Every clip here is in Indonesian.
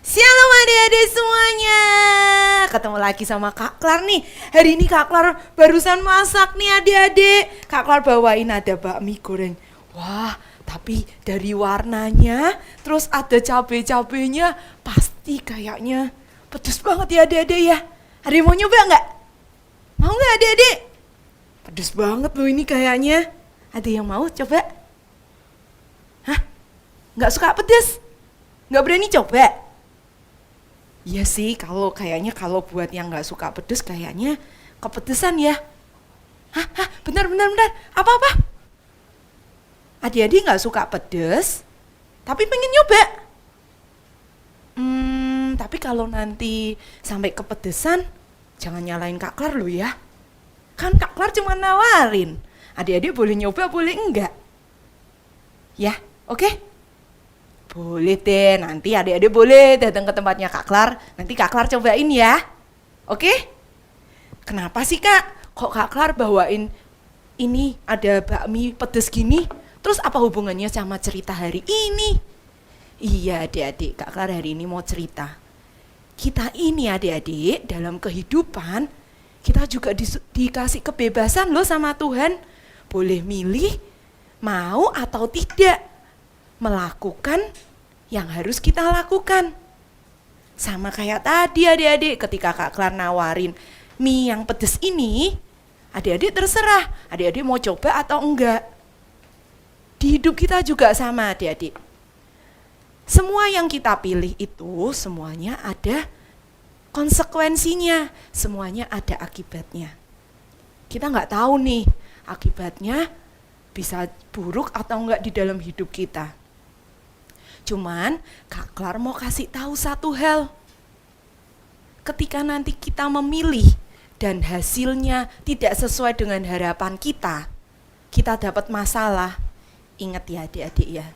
Shalom adik-adik semuanya. Ketemu lagi sama Kak Klar nih. Hari ini Kak Klar barusan masak nih adik-adik. Kak Klar bawain ada bakmi goreng. Wah, tapi dari warnanya, terus ada cabai-cabainya, pasti kayaknya pedes banget ya adik-adik ya. Ada yang mau nyoba nggak? Mau nggak adik-adik? Pedes banget loh ini kayaknya. Ada yang mau coba? Hah? Nggak suka pedes? Nggak berani coba? Iya sih, kalau buat yang nggak suka pedes kayaknya kepedesan ya. Hah, bentar, apa? Adik-adik nggak suka pedes, tapi pengen nyoba. Tapi kalau nanti sampai kepedesan, jangan nyalain Kak Klar loh ya. Kan Kak Klar cuma nawarin. Adik-adik boleh nyoba, boleh enggak? Ya, oke? Boleh deh, nanti adik-adik boleh datang ke tempatnya Kak Klar. Nanti Kak Klar cobain ya. Oke? Kenapa sih Kak? Kok Kak Klar bawain ini ada bakmi pedes gini? Terus apa hubungannya sama cerita hari ini? Iya adik-adik, Kak Klar hari ini mau cerita. Kita ini adik-adik dalam kehidupan, kita juga dikasih kebebasan loh sama Tuhan. Boleh milih mau atau tidak melakukan yang harus kita lakukan. Sama kayak tadi adik-adik, ketika Kak Klar nawarin mie yang pedes ini, adik-adik terserah, adik-adik mau coba atau enggak. Di hidup kita juga sama adik-adik. Semua yang kita pilih itu semuanya ada konsekuensinya, semuanya ada akibatnya. Kita nggak tahu nih akibatnya bisa buruk atau enggak di dalam hidup kita. Cuman Kak Klar mau kasih tahu satu hal. Ketika nanti kita memilih dan hasilnya tidak sesuai dengan harapan kita dapat masalah. Ingat ya adik-adik ya,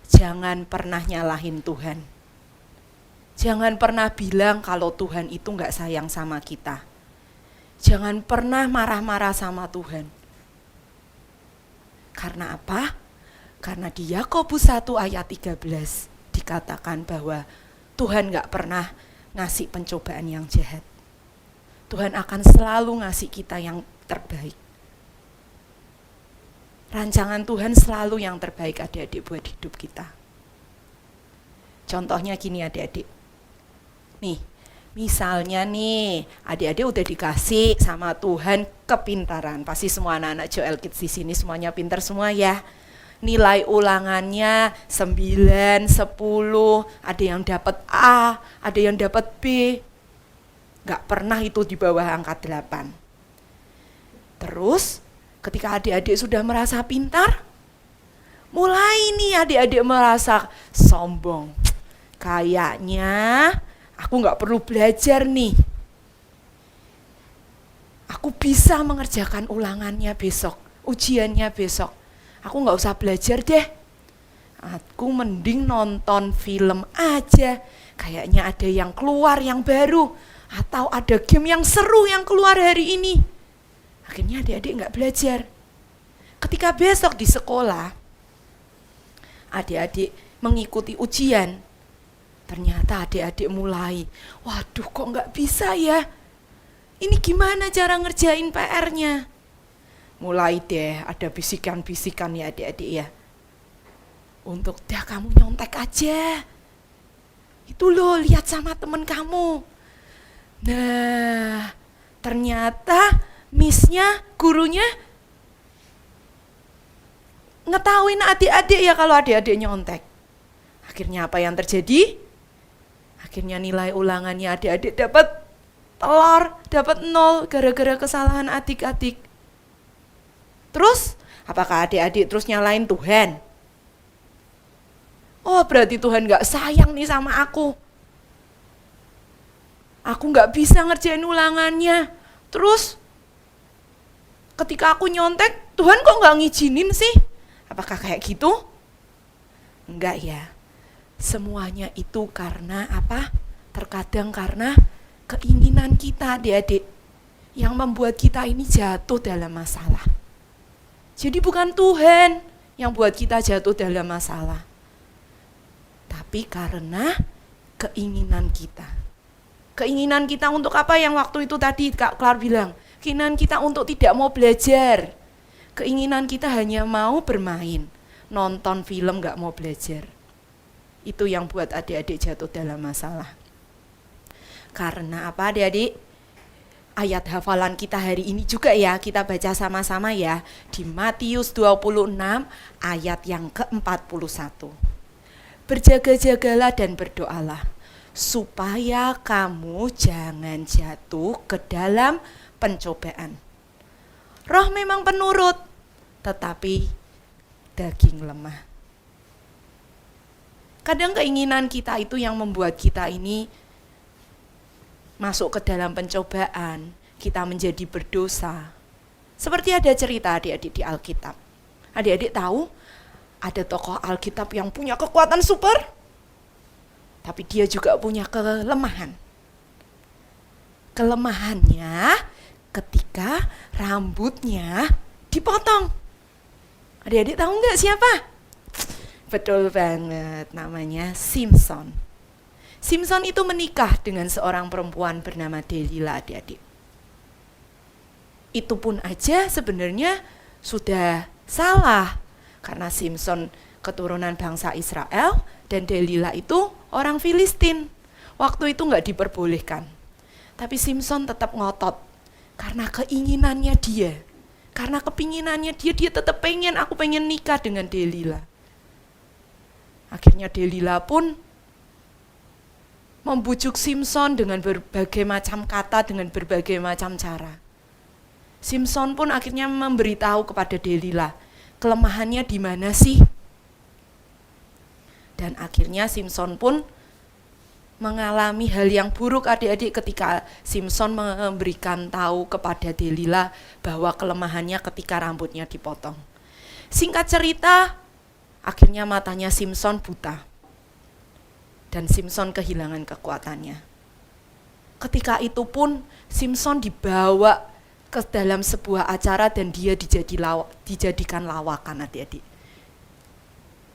jangan pernah nyalahin Tuhan. Jangan pernah bilang kalau Tuhan itu nggak sayang sama kita. Jangan pernah marah-marah sama Tuhan. Karena apa? Karena di Yakobus 1 ayat 13 dikatakan bahwa Tuhan gak pernah ngasih pencobaan yang jahat. Tuhan akan selalu ngasih kita yang terbaik. Rancangan Tuhan selalu yang terbaik adik-adik buat hidup kita. Contohnya gini adik-adik. Nih, misalnya nih, adik-adik udah dikasih sama Tuhan kepintaran. Pasti semua anak-anak Joel Kids di sini semuanya pintar semua ya. Nilai ulangannya 9, 10, ada yang dapat A, ada yang dapat B. Gak pernah itu di bawah angka 8. Terus, ketika adik-adik sudah merasa pintar, mulai nih adik-adik merasa sombong. Kayaknya aku gak perlu belajar nih. Aku bisa mengerjakan ulangannya besok, ujiannya besok. Aku gak usah belajar deh. Aku mending nonton film aja. Kayaknya ada yang keluar yang baru. Atau ada game yang seru yang keluar hari ini. Akhirnya adik-adik gak belajar. Ketika besok di sekolah, adik-adik mengikuti ujian. Ternyata adik-adik mulai, waduh kok gak bisa ya. Ini gimana cara ngerjain PR-nya? Mulai deh ada bisikan-bisikan ya adik-adik ya. Untuk dah kamu nyontek aja. Itu loh lihat sama temen kamu. Nah ternyata missnya, gurunya ngetahuin adik-adik ya kalau adik-adik nyontek. Akhirnya apa yang terjadi? Akhirnya nilai ulangannya adik-adik dapat telur, dapat 0 gara-gara kesalahan adik-adik. Terus, apakah adik-adik terus nyalain Tuhan? Oh, berarti Tuhan gak sayang nih sama aku. Aku gak bisa ngerjain ulangannya. Terus, ketika aku nyontek, Tuhan kok gak ngizinin sih? Apakah kayak gitu? Enggak ya. Semuanya itu karena apa? Terkadang karena keinginan kita adik-adik yang membuat kita ini jatuh dalam masalah. Jadi bukan Tuhan yang buat kita jatuh dalam masalah. Tapi karena keinginan kita. Keinginan kita untuk apa yang waktu itu tadi Kak Klar bilang? Keinginan kita untuk tidak mau belajar. Keinginan kita hanya mau bermain, nonton film gak mau belajar. Itu yang buat adik-adik jatuh dalam masalah. Karena apa adik-adik? Ayat hafalan kita hari ini juga ya, kita baca sama-sama ya. Di Matius 26 ayat yang ke-41. Berjaga-jagalah dan berdoalah, supaya kamu jangan jatuh ke dalam pencobaan. Roh memang penurut, tetapi daging lemah. Kadang keinginan kita itu yang membuat kita ini masuk ke dalam pencobaan, kita menjadi berdosa. Seperti ada cerita adik-adik di Alkitab. Adik-adik tahu ada tokoh Alkitab yang punya kekuatan super, tapi dia juga punya kelemahan. Kelemahannya ketika rambutnya dipotong. Adik-adik tahu nggak siapa? Betul banget, namanya Simson. Simson itu menikah dengan seorang perempuan bernama Delila, adik-adik. Itu pun aja sebenarnya sudah salah, karena Simson keturunan bangsa Israel dan Delila itu orang Filistin. Waktu itu nggak diperbolehkan. Tapi Simson tetap ngotot karena keinginannya dia. Karena kepinginannya dia tetap pengen, aku pengen nikah dengan Delila. Akhirnya Delila pun membujuk Simson dengan berbagai macam kata, dengan berbagai macam cara. Simson pun akhirnya memberitahu kepada Delila, kelemahannya di mana sih? Dan akhirnya Simson pun mengalami hal yang buruk adik-adik ketika Simson memberikan tahu kepada Delila bahwa kelemahannya ketika rambutnya dipotong. Singkat cerita, akhirnya matanya Simson buta. Dan Simson kehilangan kekuatannya. Ketika itu pun Simson dibawa ke dalam sebuah acara dan dia dijadikan lawakan adik-adik.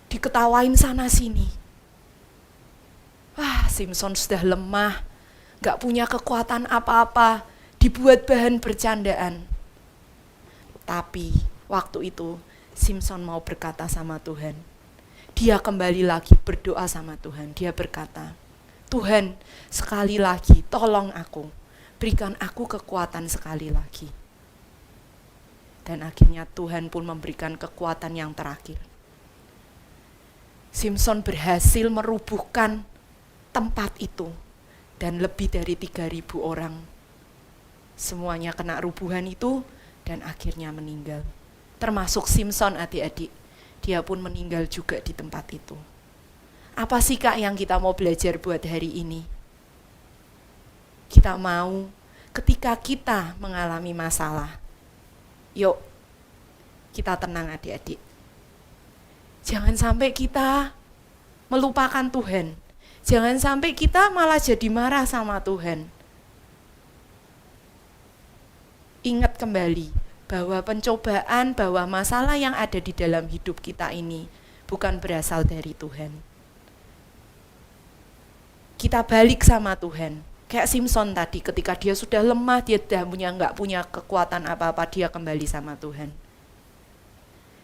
Diketawain sana sini. Simson sudah lemah, gak punya kekuatan apa-apa, dibuat bahan bercandaan. Tapi waktu itu Simson mau berkata sama Tuhan. Dia kembali lagi berdoa sama Tuhan. Dia berkata, Tuhan, sekali lagi tolong aku, berikan aku kekuatan sekali lagi. Dan akhirnya Tuhan pun memberikan kekuatan yang terakhir. Simson berhasil merubuhkan tempat itu, dan lebih dari 3.000 orang semuanya kena rubuhan itu dan akhirnya meninggal. Termasuk Simson adik-adik, dia pun meninggal juga di tempat itu. Apa sih Kak yang kita mau belajar buat hari ini? Kita mau ketika kita mengalami masalah, yuk kita tenang adik-adik. Jangan sampai kita melupakan Tuhan. Jangan sampai kita malah jadi marah sama Tuhan. Ingat kembali bahwa pencobaan, bahwa masalah yang ada di dalam hidup kita ini bukan berasal dari Tuhan. Kita balik sama Tuhan. Kayak Simson tadi, ketika dia sudah lemah, dia nggak punya kekuatan apa-apa, dia kembali sama Tuhan.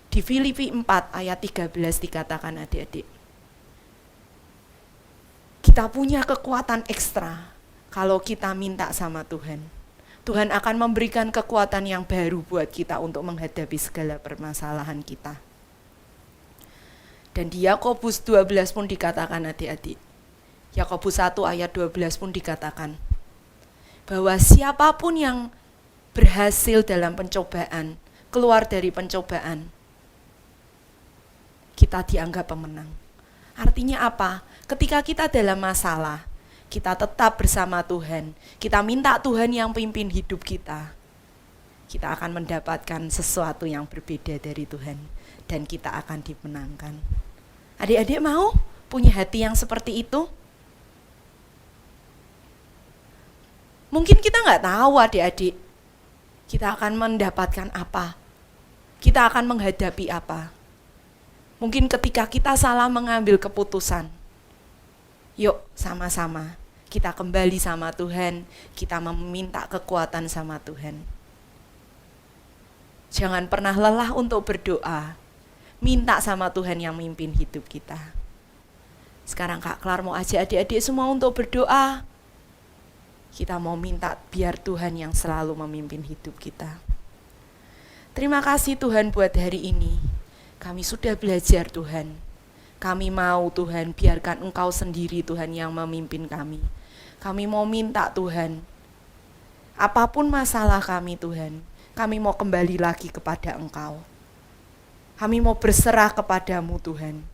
Di Filipi 4 ayat 13 dikatakan adik-adik, kita punya kekuatan ekstra kalau kita minta sama Tuhan. Tuhan akan memberikan kekuatan yang baru buat kita untuk menghadapi segala permasalahan kita. Dan di Yakobus 12 pun dikatakan adik-adik. Yakobus 1 ayat 12 pun dikatakan bahwa siapapun yang berhasil dalam pencobaan, keluar dari pencobaan, kita dianggap pemenang. Artinya apa? Ketika kita dalam masalah, kita tetap bersama Tuhan, kita minta Tuhan yang pimpin hidup kita, kita akan mendapatkan sesuatu yang berbeda dari Tuhan, dan kita akan dimenangkan. Adik-adik mau punya hati yang seperti itu? Mungkin kita nggak tahu adik-adik, kita akan mendapatkan apa, kita akan menghadapi apa. Mungkin ketika kita salah mengambil keputusan, Yuk sama-sama kita kembali sama Tuhan, kita meminta kekuatan sama Tuhan. Jangan pernah lelah untuk berdoa. Minta sama Tuhan yang memimpin hidup kita. Sekarang Kak Klar mau ajak adik-adik semua untuk berdoa. Kita mau minta biar Tuhan yang selalu memimpin hidup kita. Terima kasih Tuhan buat hari ini. Kami sudah belajar Tuhan. Kami mau Tuhan biarkan Engkau sendiri Tuhan yang memimpin kami. Kami mau minta Tuhan. Apapun masalah kami Tuhan, kami mau kembali lagi kepada Engkau. Kami mau berserah kepadamu Tuhan.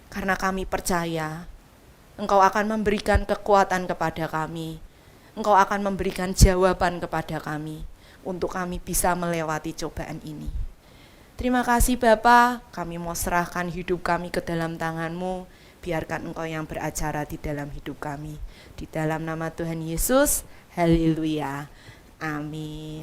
Karena kami percaya Engkau akan memberikan kekuatan kepada kami. Engkau akan memberikan jawaban kepada kami untuk kami bisa melewati cobaan ini. Terima kasih Bapa, kami mau serahkan hidup kami ke dalam tangan-Mu. Biarkan Engkau yang beracara di dalam hidup kami. Di dalam nama Tuhan Yesus, haleluya. Amin.